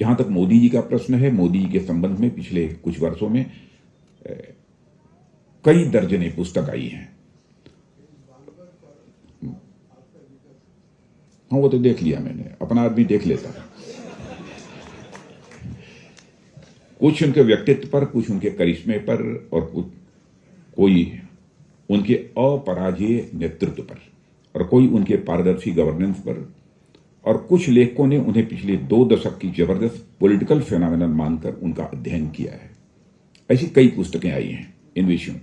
जहां तक मोदी जी का प्रश्न है, मोदी जी के संबंध में पिछले कुछ वर्षों में कई दर्जने पुस्तक आई हैं। हाँ, वो तो देख लिया मैंने, अपना आदमी देख लेता है। कुछ उनके व्यक्तित्व पर, कुछ उनके करिश्मे पर, और कोई उनके अपराजेय नेतृत्व पर, और कोई उनके पारदर्शी गवर्नेंस पर, और कुछ लेखकों ने उन्हें पिछले 2 दशक की जबरदस्त पॉलिटिकल फेनोमेनन मानकर उनका अध्ययन किया है। ऐसी कई पुस्तकें आई हैं इन विषयों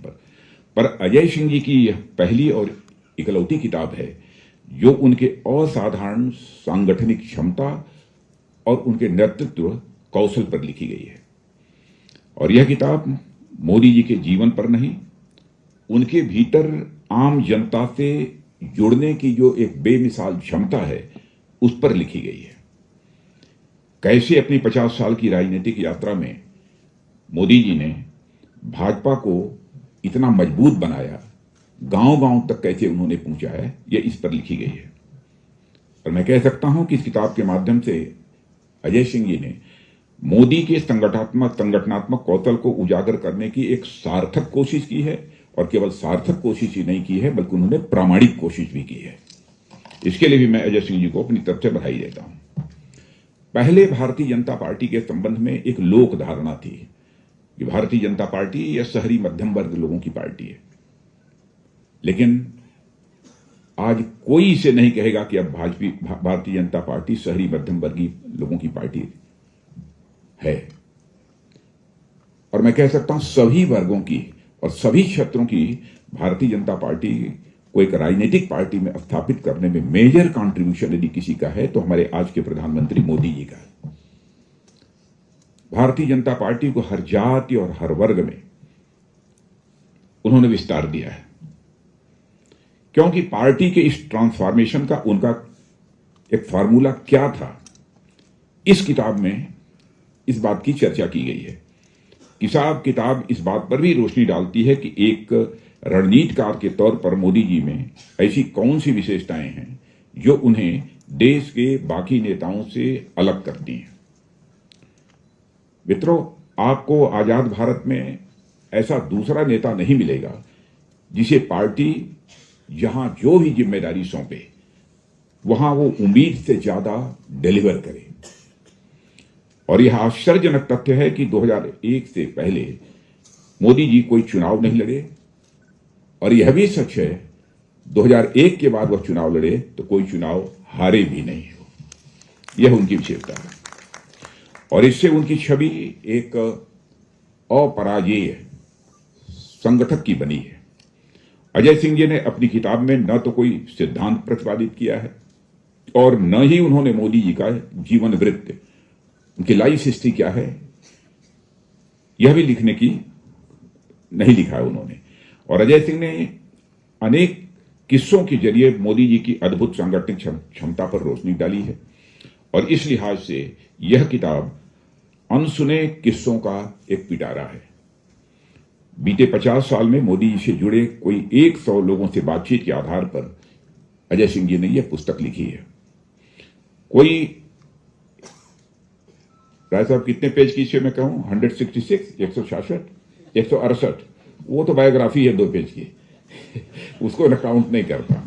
पर अजय सिंह जी की यह पहली और इकलौती किताब है जो उनके असाधारण सांगठनिक क्षमता और उनके नेतृत्व कौशल पर लिखी गई है। और यह किताब मोदी जी के जीवन पर नहीं, उनके भीतर आम जनता से जुड़ने की जो एक बेमिसाल क्षमता है उस पर लिखी गई है। कैसे अपनी 50 साल की राजनीतिक यात्रा में मोदी जी ने भाजपा को इतना मजबूत बनाया, गांव-गांव तक कैसे उन्होंने पहुंचाया, यह इस पर लिखी गई है। और मैं कह सकता हूं कि इस किताब के माध्यम से अजय सिंह जी ने मोदी के संगठनात्मक कौशल को उजागर करने की एक सार्थक कोशिश की है, और केवल सार्थक कोशिश ही नहीं की है बल्कि उन्होंने प्रामाणिक कोशिश भी की है। इसके लिए भी मैं अजय सिंह जी को अपनी तरफ से बधाई देता हूं। पहले भारतीय जनता पार्टी के संबंध में एक लोक धारणा थी कि भारतीय जनता पार्टी या शहरी मध्यम वर्ग लोगों की पार्टी है, लेकिन आज कोई इसे नहीं कहेगा कि अब भारतीय जनता पार्टी शहरी मध्यम वर्गीय लोगों की पार्टी है। और मैं कह सकता हूं सभी वर्गों की और सभी क्षेत्रों की भारतीय जनता पार्टी को एक राजनीतिक पार्टी में स्थापित करने में मेजर कंट्रीब्यूशन यदि किसी का है तो हमारे आज के प्रधानमंत्री मोदी जी का है। भारतीय जनता पार्टी को हर जाति और हर वर्ग में उन्होंने विस्तार दिया है, क्योंकि पार्टी के इस ट्रांसफॉर्मेशन का उनका एक फार्मूला क्या था, इस किताब में इस बात की चर्चा की गई है। किताब इस बात पर भी रोशनी डालती है कि एक रणनीतिकार के तौर पर मोदी जी में ऐसी कौन सी विशेषताएं हैं जो उन्हें देश के बाकी नेताओं से अलग करती हैं। मित्रों, आपको आजाद भारत में ऐसा दूसरा नेता नहीं मिलेगा जिसे पार्टी जहां जो भी जिम्मेदारी सौंपे वहां वो उम्मीद से ज्यादा डिलीवर करे। और यह आश्चर्यजनक तथ्य है कि 2001 से पहले मोदी जी कोई चुनाव नहीं लड़े, और यह भी सच है 2001 के बाद वह चुनाव लड़े तो कोई चुनाव हारे भी नहीं हो। यह उनकी विशेषता है, और इससे उनकी छवि एक अपराजेय संगठक की बनी है। अजय सिंह जी ने अपनी किताब में न तो कोई सिद्धांत प्रतिपादित किया है और न ही उन्होंने मोदी जी का जीवन वृत्त, उनकी लाइफ हिस्ट्री क्या है, यह भी लिखने की नहीं लिखा है उन्होंने। और अजय सिंह ने अनेक किस्सों के जरिए मोदी जी की अद्भुत सांगठनिक क्षमता पर रोशनी डाली है, और इस लिहाज से यह किताब अनसुने किस्सों का एक पिटारा है। बीते 50 साल में मोदी जी से जुड़े कोई 100 लोगों से बातचीत के आधार पर अजय सिंह जी ने यह पुस्तक लिखी है। कोई राय साहब कितने पेज की इसे मैं कहूं, 166, 166, 168, वो तो बायोग्राफी है 2 पेज की उसको मैं काउंट नहीं करता।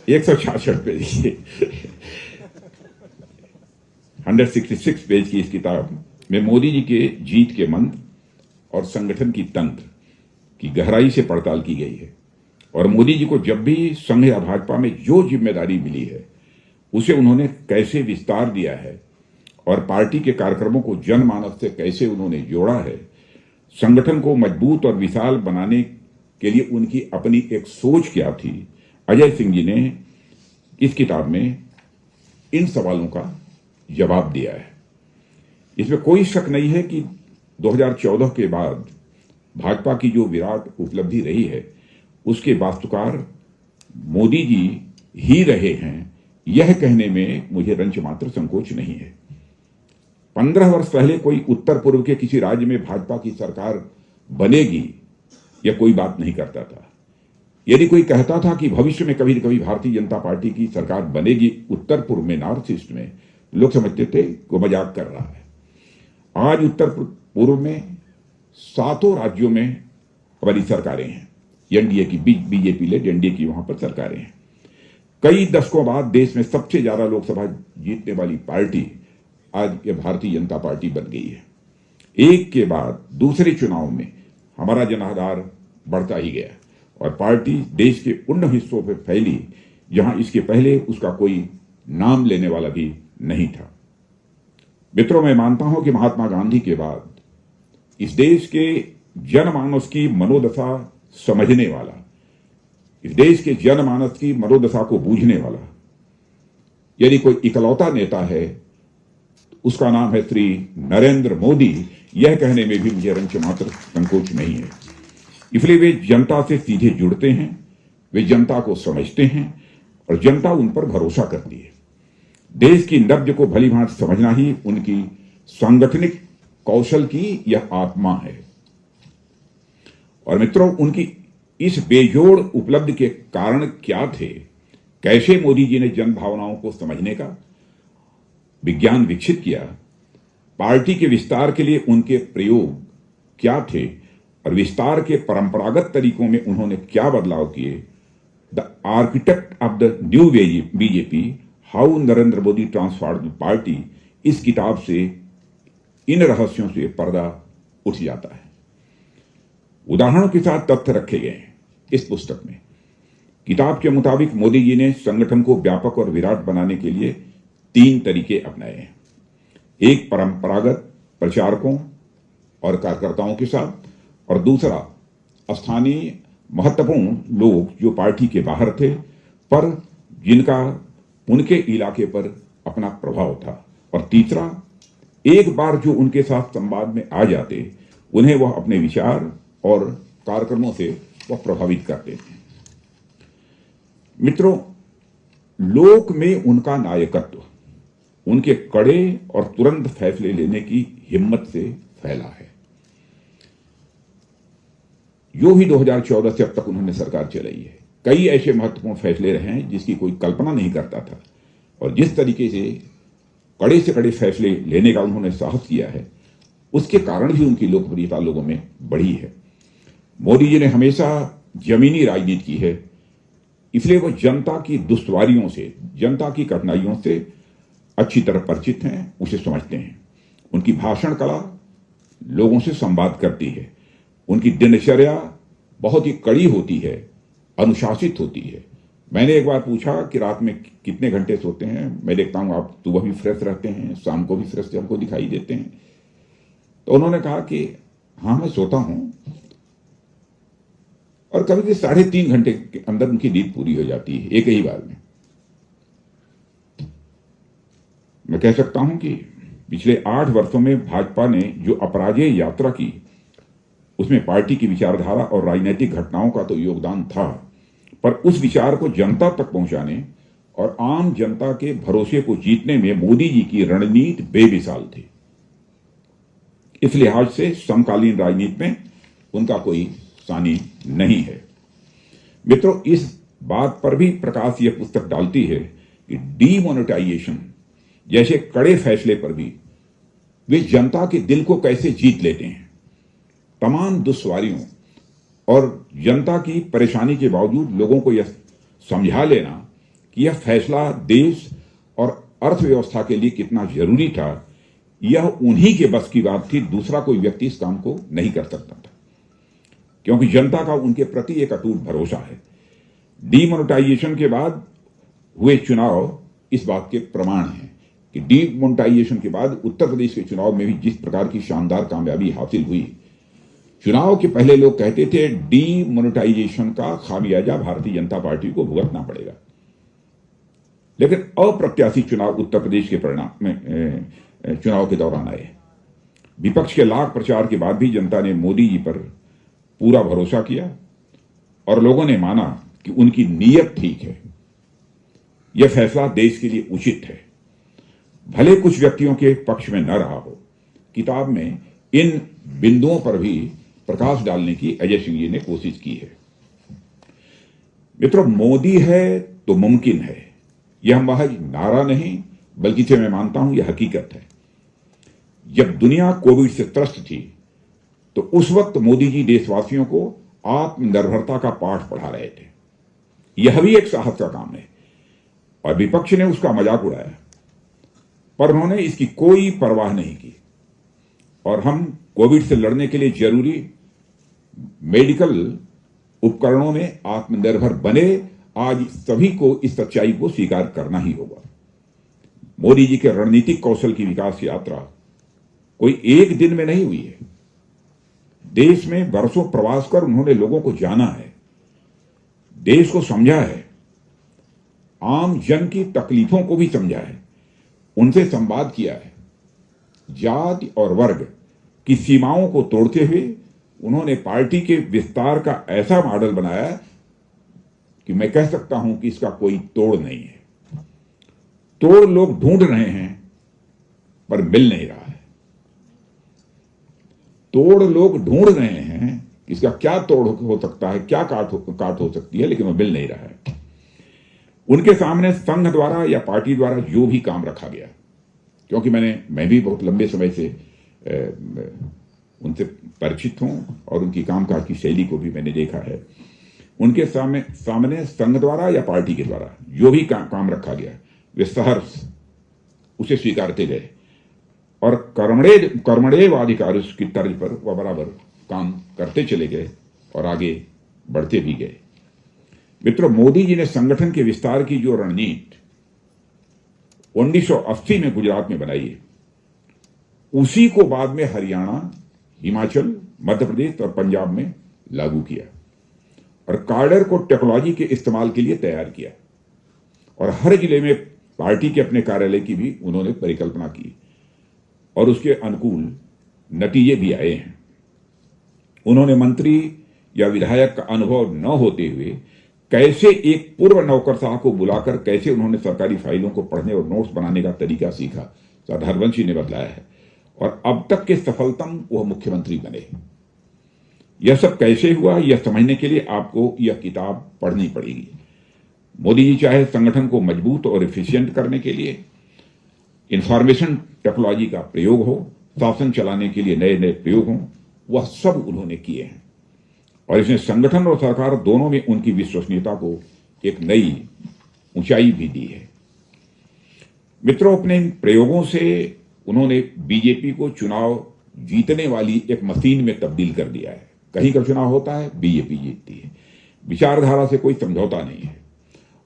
166 पेज की 166 पेज की इस किताब में मोदी जी के जीत के मंत्र और संगठन की तंत्र की गहराई से पड़ताल की गई है। और मोदी जी को जब भी संघ या भाजपा में जो जिम्मेदारी मिली है उसे उन्होंने कैसे विस्तार दिया है, और पार्टी के कार्यक्रमों को जनमानस से कैसे उन्होंने जोड़ा है, संगठन को मजबूत और विशाल बनाने के लिए उनकी अपनी एक सोच क्या थी, अजय सिंह जी ने इस किताब में इन सवालों का जवाब दिया है। इसमें कोई शक नहीं है कि 2014 के बाद भाजपा की जो विराट उपलब्धि रही है उसके वास्तुकार मोदी जी ही रहे हैं, यह कहने में मुझे रंच मात्र संकोच नहीं है। 15 वर्ष पहले कोई उत्तर पूर्व के किसी राज्य में भाजपा की सरकार बनेगी यह कोई बात नहीं करता था। यदि कोई कहता था कि भविष्य में कभी न कभी भारतीय जनता पार्टी की सरकार बनेगी उत्तर पूर्व में, नॉर्थ ईस्ट में, लोग समझते थे कि वो मजाक कर रहा है। आज उत्तर पूर्व में 7 राज्यों में हमारी सरकारें हैं, एनडीए की, बीजेपी लेड एनडीए की वहां पर सरकारें हैं। कई दशकों बाद देश में सबसे ज्यादा लोकसभा जीतने वाली पार्टी आज ये भारतीय जनता पार्टी बन गई है। एक के बाद दूसरे चुनाव में हमारा जनाधार बढ़ता ही गया और पार्टी देश के उन हिस्सों पर फैली जहां इसके पहले उसका कोई नाम लेने वाला भी नहीं था। मित्रों, मैं मानता हूं कि महात्मा गांधी के बाद इस देश के जनमानस की मनोदशा समझने वाला, इस देश के जनमानस की मनोदशा को बूझने वाला यदि कोई इकलौता नेता है उसका नाम है श्री नरेंद्र मोदी। यह कहने में भी मुझे रंच मात्र संकोच नहीं है। इसलिए वे जनता से सीधे जुड़ते हैं, वे जनता को समझते हैं और जनता उन पर भरोसा करती है। देश की नब्ज को भली भांति समझना ही उनकी सांगठनिक कौशल की यह आत्मा है। और मित्रों, उनकी इस बेजोड़ उपलब्धि के कारण क्या थे? कैसे मोदी जी ने जन भावनाओं को समझने का विज्ञान विकसित किया? पार्टी के विस्तार के लिए उनके प्रयोग क्या थे और विस्तार के परंपरागत तरीकों में उन्होंने क्या बदलाव किए? The architect of the new BJP, how Narendra Modi transformed the party, इस किताब से, इन रहस्यों से पर्दा उठ जाता है। उदाहरणों के साथ तथ्य रखे गए हैं इस पुस्तक में। किताब के मुताबिक मोदी जी ने संगठन को व्यापक और विराट बनाने के लिए 3 तरीके अपनाए हैं। एक परंपरागत प्रचारकों और कार्यकर्ताओं के साथ, और दूसरा स्थानीय महत्वपूर्ण लोग जो पार्टी के बाहर थे पर जिनका उनके इलाके पर अपना प्रभाव था, और तीसरा एक बार जो उनके साथ संवाद में आ जाते उन्हें वह अपने विचार और कार्यक्रमों से वह प्रभावित करते थे। मित्रों, लोक में उनका नायकत्व उनके कड़े और तुरंत फैसले लेने की हिम्मत से फैला है। जो भी 2014 से अब तक उन्होंने सरकार चलाई है, कई ऐसे महत्वपूर्ण फैसले रहे हैं जिसकी कोई कल्पना नहीं करता था, और जिस तरीके से कड़े फैसले लेने का उन्होंने साहस किया है उसके कारण भी उनकी लोकप्रियता लोगों में बढ़ी है। मोदी जी ने हमेशा जमीनी राजनीति की है, इसलिए वो जनता की दुश्वारियों से, जनता की कठिनाइयों से अच्छी तरह परिचित हैं, उसे समझते हैं। उनकी भाषण कला लोगों से संवाद करती है। उनकी दिनचर्या बहुत ही कड़ी होती है, अनुशासित होती है। मैंने एक बार पूछा कि रात में कितने घंटे सोते हैं? मैं देखता हूं आप सुबह भी फ्रेश रहते हैं, शाम को भी फ्रेश हमको दिखाई देते हैं। तो उन्होंने कहा कि हाँ, मैं सोता हूं, और कभी भी 3.5 घंटे के अंदर उनकी नींद पूरी हो जाती है, एक ही बार में। मैं कह सकता हूं कि पिछले 8 वर्षों में भाजपा ने जो अपराजेय यात्रा की उसमें पार्टी की विचारधारा और राजनीतिक घटनाओं का तो योगदान था, पर उस विचार को जनता तक पहुंचाने और आम जनता के भरोसे को जीतने में मोदी जी की रणनीति बेमिसाल थी। इस लिहाज से समकालीन राजनीति में उनका कोई सानी नहीं है। मित्रों, इस बात पर भी प्रकाश यह पुस्तक डालती है कि डीमोनेटाइजेशन जैसे कड़े फैसले पर भी वे जनता के दिल को कैसे जीत लेते हैं। तमाम दुश्वारियों और जनता की परेशानी के बावजूद लोगों को यह समझा लेना कि यह फैसला देश और अर्थव्यवस्था के लिए कितना जरूरी था, यह उन्हीं के बस की बात थी। दूसरा कोई व्यक्ति इस काम को नहीं कर सकता था, क्योंकि जनता का उनके प्रति एक अटूट भरोसा है। डीमोनेटाइजेशन के बाद हुए चुनाव इस बात के प्रमाण हैं कि डीमोनेटाइजेशन के बाद उत्तर प्रदेश के चुनाव में भी जिस प्रकार की शानदार कामयाबी हासिल हुई, चुनाव के पहले लोग कहते थे डीमोनेटाइजेशन का खामियाजा भारतीय जनता पार्टी को भुगतना पड़ेगा, लेकिन अप्रत्याशित चुनाव उत्तर प्रदेश के परिणाम में चुनाव के दौरान आए। विपक्ष के लाख प्रचार के बाद भी जनता ने मोदी जी पर पूरा भरोसा किया और लोगों ने माना कि उनकी नीयत ठीक है, यह फैसला देश के लिए उचित है, भले कुछ व्यक्तियों के पक्ष में न रहा हो। किताब में इन बिंदुओं पर भी प्रकाश डालने की अजय सिंह जी ने कोशिश की है। मित्रों, मोदी है तो मुमकिन है, यह महज नारा नहीं बल्कि इसे मैं मानता हूं यह हकीकत है। जब दुनिया कोविड से त्रस्त थी तो उस वक्त मोदी जी देशवासियों को आत्मनिर्भरता का पाठ पढ़ा रहे थे। यह भी एक साहस का काम है और विपक्ष ने उसका मजाक उड़ाया, पर उन्होंने इसकी कोई परवाह नहीं की और हम कोविड से लड़ने के लिए जरूरी मेडिकल उपकरणों में आत्मनिर्भर बने। आज सभी को इस सच्चाई को स्वीकार करना ही होगा। मोदी जी के रणनीतिक कौशल की विकास यात्रा कोई एक दिन में नहीं हुई है। देश में वर्षों प्रवास कर उन्होंने लोगों को जाना है, देश को समझा है, आम जन की तकलीफों को भी समझा है, उनसे संवाद किया है। जाति और वर्ग की सीमाओं को तोड़ते हुए उन्होंने पार्टी के विस्तार का ऐसा मॉडल बनाया कि मैं कह सकता हूं कि इसका कोई तोड़ नहीं है। तोड़ लोग ढूंढ रहे हैं पर मिल नहीं रहा है। तोड़ लोग ढूंढ रहे हैं कि इसका क्या तोड़ हो सकता है, क्या काट हो सकती है, लेकिन वो मिल नहीं रहा है। उनके सामने संघ द्वारा या पार्टी द्वारा जो भी काम रखा गया, क्योंकि मैं भी बहुत लंबे समय से उनसे परिचित हूं और उनकी कामकाज की शैली को भी मैंने देखा है। उनके सामने संघ द्वारा या पार्टी के द्वारा जो भी काम रखा गया वे सहर्ष उसे स्वीकारते गए और कर्मण्येवाधिकार की तर्ज पर वह बराबर काम करते चले गए और आगे बढ़ते भी गए। मित्रों, मोदी जी ने संगठन के विस्तार की जो रणनीति 1980 में गुजरात में बनाई है, उसी को बाद में हरियाणा, हिमाचल, मध्य प्रदेश और पंजाब में लागू किया और कार्डर को टेक्नोलॉजी के इस्तेमाल के लिए तैयार किया और हर जिले में पार्टी के अपने कार्यालय की भी उन्होंने परिकल्पना की और उसके अनुकूल नतीजे भी आए हैं। उन्होंने मंत्री या विधायक का अनुभव न होते हुए कैसे एक पूर्व नौकरशाह को बुलाकर कैसे उन्होंने सरकारी फाइलों को पढ़ने और नोट्स बनाने का तरीका सीखा, सरदार हरवंश जी ने बतलाया है और अब तक के सफलतम वह मुख्यमंत्री बने। यह सब कैसे हुआ, यह समझने के लिए आपको यह किताब पढ़नी पड़ेगी। मोदी जी चाहे संगठन को मजबूत और एफिशिएंट करने के लिए इंफॉर्मेशन टेक्नोलॉजी का प्रयोग हो, शासन चलाने के लिए नए नए प्रयोग हों, वह सब उन्होंने किए हैं और इसने संगठन और सरकार दोनों में उनकी विश्वसनीयता को एक नई ऊंचाई भी दी है। मित्रों, अपने इन प्रयोगों से उन्होंने बीजेपी को चुनाव जीतने वाली एक मशीन में तब्दील कर दिया है। कहीं का चुनाव होता है, बीजेपी जीतती है। विचारधारा से कोई समझौता नहीं है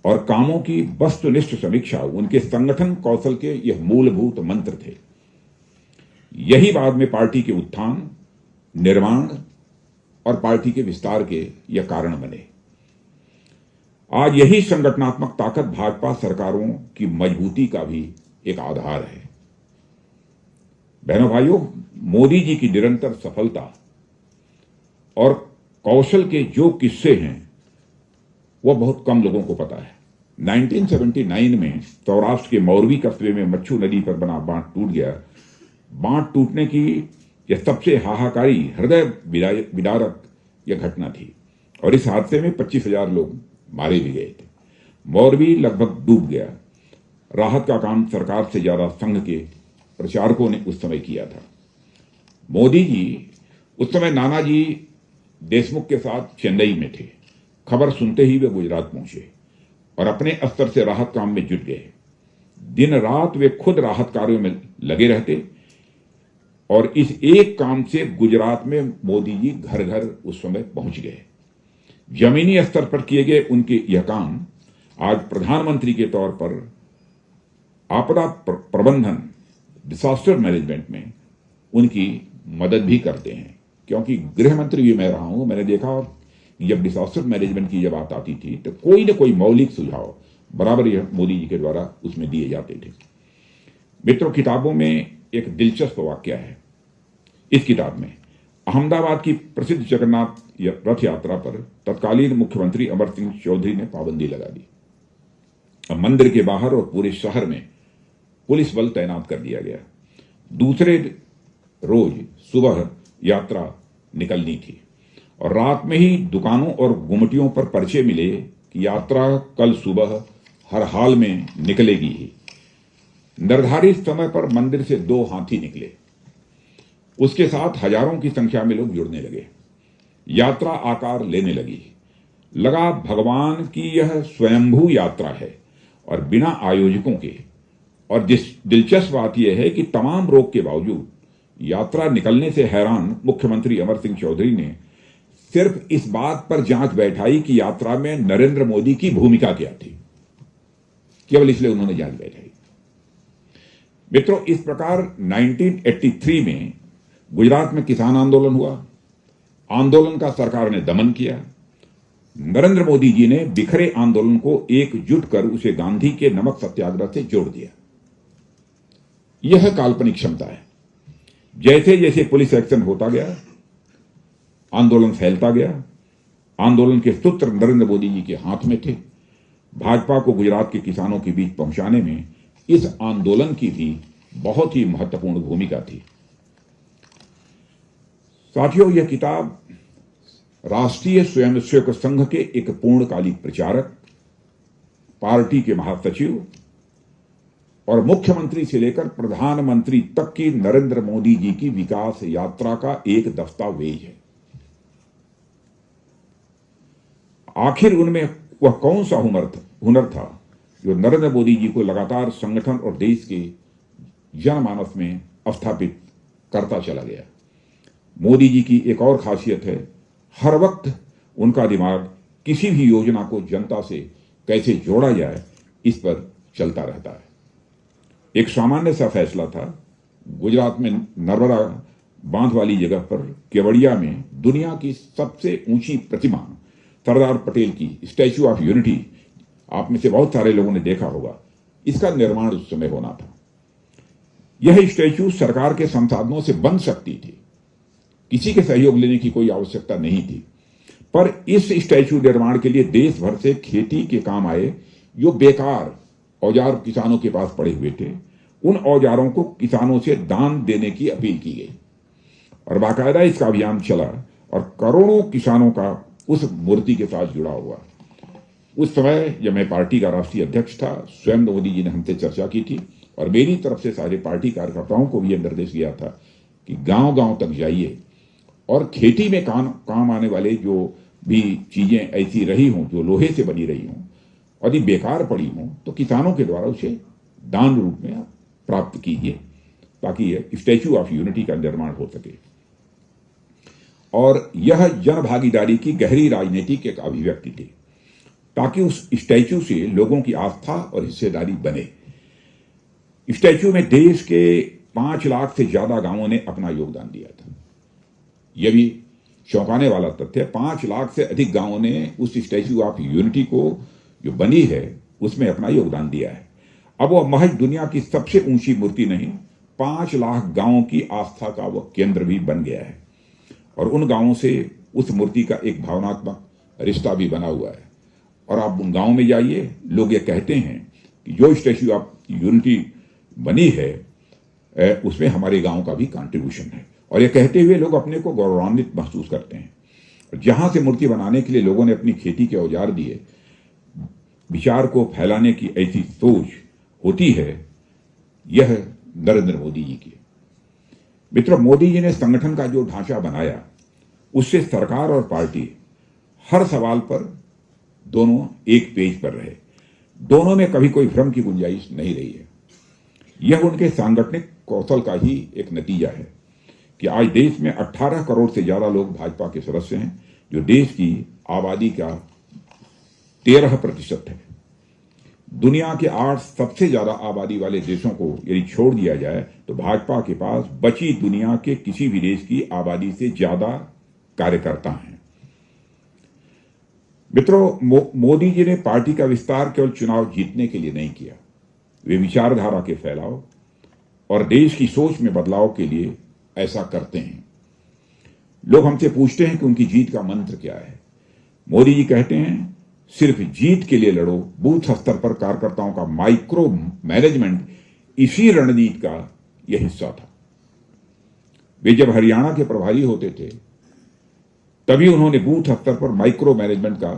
और कामों की वस्तुनिष्ठ समीक्षा उनके संगठन कौशल के यह मूलभूत मंत्र थे। यही बाद में पार्टी के उत्थान, निर्माण और पार्टी के विस्तार के यह कारण बने। आज यही संगठनात्मक ताकत भाजपा सरकारों की मजबूती का भी एक आधार है। बहनों भाइयों, मोदी जी की निरंतर सफलता और कौशल के जो किस्से हैं वह बहुत कम लोगों को पता है। 1979 में सौराष्ट्र के मौरवी कस्बे में मच्छू नदी पर बना बांध टूट गया। बांध टूटने की यह सबसे हाहाकारी, हृदय विदारक यह घटना थी और इस हादसे में 25,000 लोग मारे भी गए थे। मौरवी लगभग डूब गया। राहत का काम सरकार से ज्यादा संघ के प्रचारकों ने उस समय किया था। मोदी जी उस समय नानाजी देशमुख के साथ चेन्नई में थे। खबर सुनते ही वे गुजरात पहुंचे और अपने स्तर से राहत काम में जुट गए। दिन रात वे खुद राहत कार्यों में लगे रहते और इस एक काम से गुजरात में मोदी जी घर घर उस समय पहुंच गए। जमीनी स्तर पर किए गए उनके यह काम आज प्रधानमंत्री के तौर पर आपदा प्रबंधन, डिजास्टर मैनेजमेंट में उनकी मदद भी करते हैं, क्योंकि गृह मंत्री भी मैं रहा हूं। मैंने देखा जब डिजास्टर मैनेजमेंट की जब बात आती थी तो कोई न कोई मौलिक सुझाव बराबर यह मोदी जी के द्वारा उसमें दिए जाते थे। मित्रों, किताबों में एक दिलचस्प वाक्य है। इस किताब में अहमदाबाद की प्रसिद्ध जगन्नाथ रथ यात्रा पर तत्कालीन मुख्यमंत्री अमर सिंह चौधरी ने पाबंदी लगा दी। अब मंदिर के बाहर और पूरे शहर में पुलिस बल तैनात कर दिया गया। दूसरे रोज सुबह यात्रा निकलनी थी और रात में ही दुकानों और गुमटियों पर पर्चे मिले कि यात्रा कल सुबह हर हाल में निकलेगी ही। निर्धारित समय पर मंदिर से 2 हाथी निकले। उसके साथ हजारों की संख्या में लोग जुड़ने लगे। यात्रा आकार लेने लगी। लगा भगवान की यह स्वयंभू यात्रा है और बिना आयोजकों के। और दिलचस्प बात यह है कि तमाम रोक के बावजूद यात्रा निकलने से हैरान मुख्यमंत्री अमर सिंह चौधरी ने सिर्फ इस बात पर जांच बैठाई कि यात्रा में नरेंद्र मोदी की भूमिका क्या थी। केवल इसलिए उन्होंने जांच बैठाई। मित्रों, इस प्रकार 1983 में गुजरात में किसान आंदोलन हुआ। आंदोलन का सरकार ने दमन किया। नरेंद्र मोदी जी ने बिखरे आंदोलन को एकजुट कर उसे गांधी के नमक सत्याग्रह से जोड़ दिया। यह काल्पनिक क्षमता है। जैसे जैसे पुलिस एक्शन होता गया, आंदोलन फैलता गया। आंदोलन के सूत्र नरेंद्र मोदी जी के हाथ में थे। भाजपा को गुजरात के किसानों के बीच पहुंचाने में इस आंदोलन की भी बहुत ही महत्वपूर्ण भूमिका थी। साथियों, यह किताब राष्ट्रीय स्वयंसेवक संघ के एक पूर्णकालिक प्रचारक, पार्टी के महासचिव और मुख्यमंत्री से लेकर प्रधानमंत्री तक की नरेंद्र मोदी जी की विकास यात्रा का एक दस्तावेज है। आखिर उनमें वह कौन सा हुनर था जो नरेंद्र मोदी जी को लगातार संगठन और देश के जनमानस में स्थापित करता चला गया। मोदी जी की एक और खासियत है, हर वक्त उनका दिमाग किसी भी योजना को जनता से कैसे जोड़ा जाए इस पर चलता रहता है। एक सामान्य सा फैसला था, गुजरात में नर्मदा बांध वाली जगह पर केवड़िया में दुनिया की सबसे ऊंची प्रतिमा सरदार पटेल की स्टैच्यू ऑफ यूनिटी, आप में से बहुत सारे लोगों ने देखा होगा, इसका निर्माण उस समय होना था। यह स्टैच्यू सरकार के संसाधनों से बन सकती थी, किसी के सहयोग लेने की कोई आवश्यकता नहीं थी। पर इस स्टैच्यू निर्माण के लिए देश भर से खेती के काम आए जो बेकार औजार किसानों के पास पड़े हुए थे, उन औजारों को किसानों से दान देने की अपील की गई और बाकायदा इसका अभियान चला और करोड़ों किसानों का उस मूर्ति के साथ जुड़ा हुआ। उस समय जब मैं पार्टी का राष्ट्रीय अध्यक्ष था, स्वयं मोदी जी ने हमसे चर्चा की थी और मेरी तरफ से सारे पार्टी कार्यकर्ताओं को भी यह निर्देश दिया था कि गांव-गांव तक जाइए और खेती में काम आने वाले जो भी चीजें ऐसी रही हों जो लोहे से बनी रही हों और यदि बेकार पड़ी हों तो किसानों के द्वारा उसे दान रूप में आप प्राप्त कीजिए ताकि स्टैच्यू ऑफ यूनिटी का निर्माण हो सके। और यह जन भागीदारी की गहरी राजनीतिक एक अभिव्यक्ति थी ताकि उस स्टैच्यू से लोगों की आस्था और हिस्सेदारी बने। स्टैच्यू में देश के 5 लाख से ज्यादा गांवों ने अपना योगदान दिया था। यह भी चौंकाने वाला तथ्य, 5 लाख से अधिक गांवों ने उस स्टैच्यू ऑफ यूनिटी को जो बनी है उसमें अपना योगदान दिया है। अब वह महज दुनिया की सबसे ऊंची मूर्ति नहीं, 5 लाख गांवों की आस्था का वह केंद्र भी बन गया है और उन गांवों से उस मूर्ति का एक भावनात्मक रिश्ता भी बना हुआ है। और आप उन गांव में जाइए, लोग ये कहते हैं कि जो स्टैच्यू ऑफ यूनिटी बनी है उसमें हमारे गांव का भी कंट्रीब्यूशन है और ये कहते हुए लोग अपने को गौरवान्वित महसूस करते हैं। और जहां से मूर्ति बनाने के लिए लोगों ने अपनी खेती के औजार दिए, विचार को फैलाने की ऐसी सोच होती है, यह नरेंद्र मोदी जी की। मित्रों, मोदी जी ने संगठन का जो ढांचा बनाया उससे सरकार और पार्टी हर सवाल पर दोनों एक पेज पर रहे। दोनों में कभी कोई भ्रम की गुंजाइश नहीं रही है। यह उनके सांगठनिक कौशल का ही एक नतीजा है कि आज देश में 18 करोड़ से ज्यादा लोग भाजपा के सदस्य हैं, जो देश की आबादी का 13% है। दुनिया के 8 सबसे ज्यादा आबादी वाले देशों को यदि छोड़ दिया जाए तो भाजपा के पास बची दुनिया के किसी भी देश की आबादी से ज्यादा कार्यकर्ता हैं। मित्रों, मोदी जी ने पार्टी का विस्तार केवल चुनाव जीतने के लिए नहीं किया, वे विचारधारा के फैलाव और देश की सोच में बदलाव के लिए ऐसा करते हैं। लोग हमसे पूछते हैं कि उनकी जीत का मंत्र क्या है। मोदी जी कहते हैं, सिर्फ जीत के लिए लड़ो। बूथ स्तर पर कार्यकर्ताओं का माइक्रो मैनेजमेंट इसी रणनीति का यह हिस्सा था। वे जब हरियाणा के प्रभारी होते थे तभी उन्होंने बूथ स्तर पर माइक्रो मैनेजमेंट का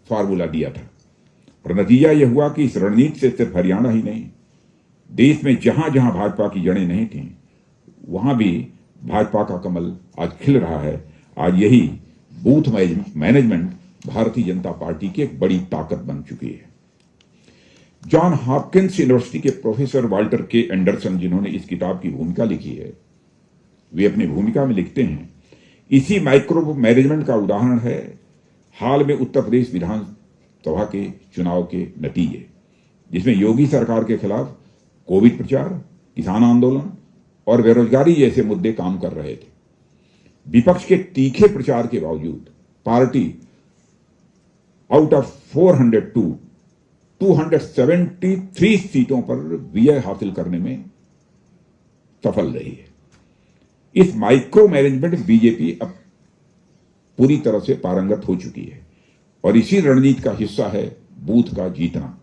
फार्मूला दिया था और नतीजा यह हुआ कि इस रणनीति से सिर्फ हरियाणा ही नहीं, देश में जहां जहां भाजपा की जड़ें नहीं थीं, वहां भी भाजपा का कमल आज खिल रहा है। आज यही booth management Bharatiya Janata party की एक बड़ी ताकत बन चुकी है। जॉन हॉपकिंस यूनिवर्सिटी के प्रोफेसर वाल्टर के एंडरसन, जिन्होंने इस किताब की भूमिका लिखी है, वे अपनी भूमिका में लिखते हैं, इसी माइक्रो मैनेजमेंट का उदाहरण है हाल में उत्तर प्रदेश विधानसभा के चुनाव के नतीजे, जिसमें योगी सरकार के खिलाफ कोविड प्रचार, किसान आंदोलन और बेरोजगारी जैसे मुद्दे काम कर रहे थे। विपक्ष के तीखे प्रचार के बावजूद पार्टी आउट ऑफ 402 273 सीटों पर विजय हासिल करने में सफल रही है। इस माइक्रो मैनेजमेंट बीजेपी अब पूरी तरह से पारंगत हो चुकी है और इसी रणनीति का हिस्सा है बूथ का जीतना।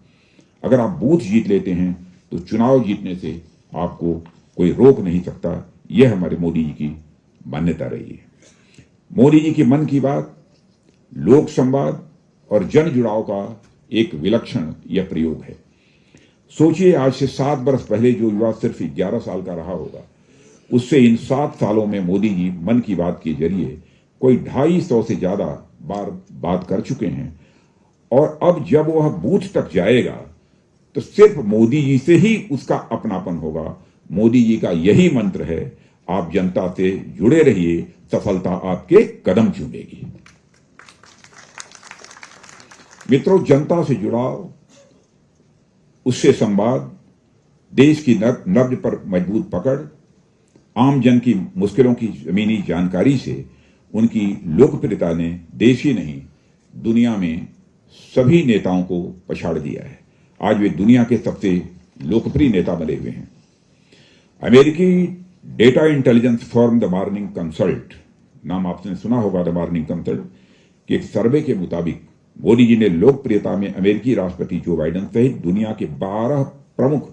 अगर आप बूथ जीत लेते हैं तो चुनाव जीतने से आपको कोई रोक नहीं सकता। यह हमारे मोदी जी की मान्यता रही है। मोदी जी की मन की बात लोक संवाद और जन जुड़ाव का एक विलक्षण यह प्रयोग है। सोचिए, आज से 7 वर्ष पहले जो युवा सिर्फ 11 साल का रहा होगा, उससे इन 7 सालों में मोदी जी मन की बात के जरिए कोई 250 से ज्यादा बार बात कर चुके हैं और अब जब वह बूथ तक जाएगा तो सिर्फ मोदी जी से ही उसका अपनापन होगा। मोदी जी का यही मंत्र है, आप जनता से जुड़े रहिए, सफलता आपके कदम चूमेगी। मित्रों, जनता से जुड़ाव, उससे संवाद, देश की नब्ज पर मजबूत पकड़, आम जन की मुश्किलों की जमीनी जानकारी से उनकी लोकप्रियता ने देश ही नहीं दुनिया में सभी नेताओं को पछाड़ दिया है। आज वे दुनिया के सबसे लोकप्रिय नेता बने हुए हैं। अमेरिकी data intelligence firm the morning consult, नाम आपने सुना होगा, द मॉर्निंग कंसल्ट के एक सर्वे के मुताबिक मोदी जी ने लोकप्रियता में अमेरिकी राष्ट्रपति जो बाइडेन सहित दुनिया के 12 प्रमुख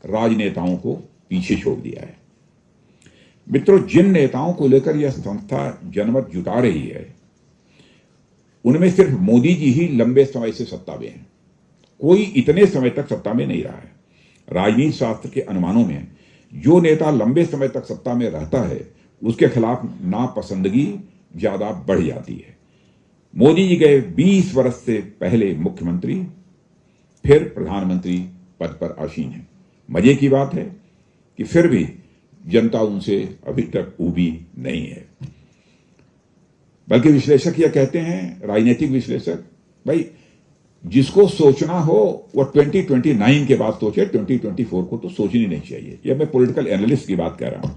राजनेताओं को पीछे छोड़ दिया है। मित्रों, जिन नेताओं को लेकर यह संस्था जनमत जुटा रही है, उनमें सिर्फ मोदी जी ही लंबे समय से सत्ता में हैं। कोई इतने समय तक सत्ता में नहीं रहा है। राजनीति शास्त्र के अनुमानों में जो नेता लंबे समय तक सत्ता में रहता है, उसके खिलाफ नापसंदगी ज्यादा बढ़ जाती है। मोदी जी गए 20 वर्ष से पहले मुख्यमंत्री, फिर प्रधानमंत्री पद पर आसीन है। मजे की बात है कि फिर भी जनता उनसे अभी तक उबी नहीं है। बल्कि विश्लेषक यह कहते हैं, राजनीतिक विश्लेषक, भाई जिसको सोचना हो वो 2029 के बाद सोचे, 2024 को तो सोचनी नहीं चाहिए। यह मैं पॉलिटिकल एनालिस्ट की बात कह रहा हूं।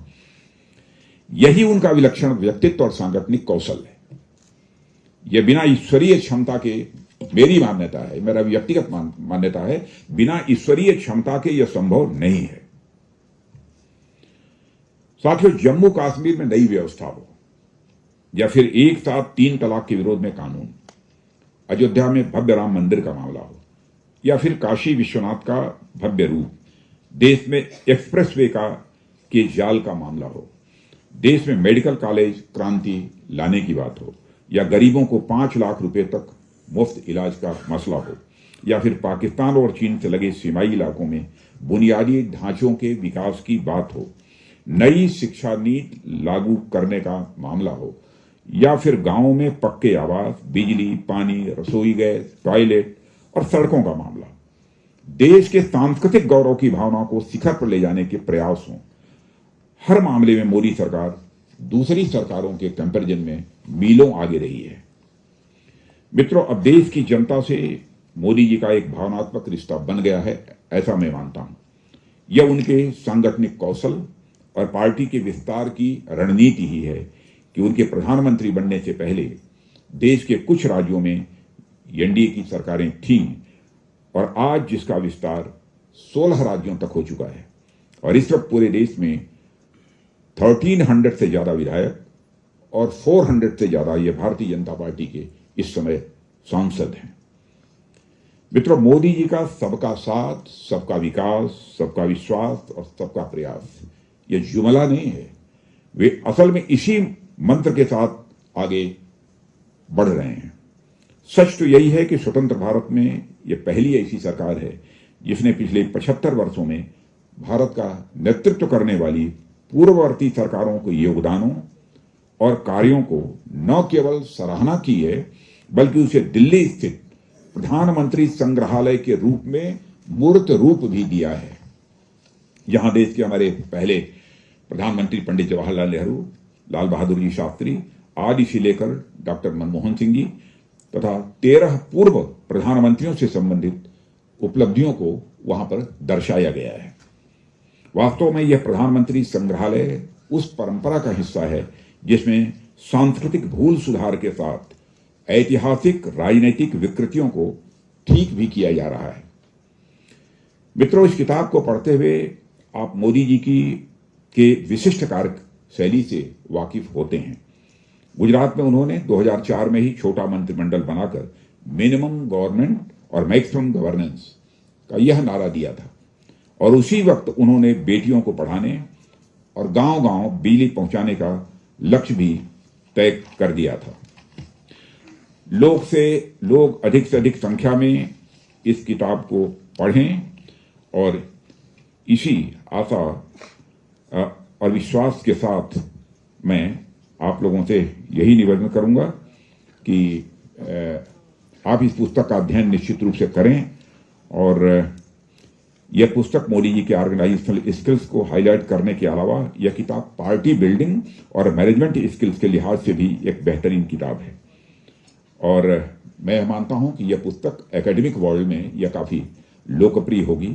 यही उनका विलक्षण व्यक्तित्व और सांगठनिक कौशल है। यह बिना ईश्वरीय क्षमता के, मेरी मान्यता है, मेरा व्यक्तिगत मान्यता है, बिना ईश्वरीय क्षमता के यह संभव नहीं है। साथियों, जम्मू कश्मीर में नई व्यवस्था हो या फिर एक साथ 3 तलाक के विरोध में कानून, अयोध्या में भव्य राम मंदिर का मामला हो या फिर काशी विश्वनाथ का भव्य रूप, देश में एक्सप्रेसवे के जाल का मामला हो, देश में मेडिकल कॉलेज क्रांति लाने की बात हो, या गरीबों को 5 लाख रुपए तक मुफ्त इलाज का मसला हो, या फिर पाकिस्तान और चीन से लगे सीमाई इलाकों में बुनियादी ढांचों के विकास की बात हो, नई शिक्षा नीति लागू करने का मामला हो, या फिर गांवों में पक्के आवास, बिजली, पानी, रसोई गैस, टॉयलेट और सड़कों का मामला, देश के सांस्कृतिक गौरव की भावना को शिखर पर ले जाने के प्रयास हों, हर मामले में मोदी सरकार दूसरी सरकारों के कंपैरिजन में मीलों आगे रही है। मित्रों, अब देश की जनता से मोदी जी का एक भावनात्मक रिश्ता बन गया है, ऐसा मैं मानता हूं। यह उनके सांगठनिक कौशल और पार्टी के विस्तार की रणनीति ही है कि उनके प्रधानमंत्री बनने से पहले देश के कुछ राज्यों में एनडीए की सरकारें थीं और आज जिसका विस्तार 16 राज्यों तक हो चुका है और इस वक्त पूरे देश में 1300 से ज्यादा विधायक और 400 से ज्यादा ये भारतीय जनता पार्टी के इस समय सांसद हैं। मित्रों, मोदी जी का सबका साथ, सबका विकास, सबका विश्वास और सबका प्रयास ये जुमला नहीं है। वे असल में इसी मंत्र के साथ आगे बढ़ रहे हैं। सच तो यही है कि स्वतंत्र भारत में यह पहली ऐसी सरकार है जिसने पिछले 75 वर्षों में भारत का नेतृत्व करने वाली पूर्ववर्ती सरकारों के योगदानों और कार्यों को न केवल सराहना की है, बल्कि उसे दिल्ली स्थित प्रधानमंत्री संग्रहालय के रूप में मूर्त रूप भी दिया है। यहां देश के हमारे पहले प्रधानमंत्री पंडित जवाहरलाल नेहरू, लाल बहादुर जी शास्त्री आदि से लेकर डॉक्टर मनमोहन सिंह जी तथा 13 पूर्व प्रधानमंत्रियों से संबंधित उपलब्धियों को वहां पर दर्शाया गया है। वास्तव में यह प्रधानमंत्री संग्रहालय उस परंपरा का हिस्सा है जिसमें सांस्कृतिक भूल सुधार के साथ ऐतिहासिक राजनीतिक विकृतियों को ठीक भी किया जा रहा है। मित्रों, इस किताब को पढ़ते हुए आप मोदी जी के विशिष्ट कार्य शैली से वाकिफ होते हैं। गुजरात में उन्होंने 2004 में ही छोटा मंत्रिमंडल बनाकर मिनिमम गवर्नमेंट और मैक्सिमम गवर्नेंस का यह नारा दिया था और उसी वक्त उन्होंने बेटियों को पढ़ाने और गांव-गांव बिजली पहुंचाने का लक्ष्य भी तय कर दिया था। लोग अधिक से अधिक संख्या में इस किताब को पढ़ें और इसी आशा और विश्वास के साथ मैं आप लोगों से यही निवेदन करूंगा कि आप इस पुस्तक का अध्ययन निश्चित रूप से करें और यह पुस्तक मोदी जी के ऑर्गेनाइजेशनल स्किल्स को हाईलाइट करने के अलावा यह किताब पार्टी बिल्डिंग और मैनेजमेंट स्किल्स के लिहाज से भी एक बेहतरीन किताब है और मैं मानता हूं कि यह पुस्तक एकेडमिक वर्ल्ड में यह काफी लोकप्रिय होगी।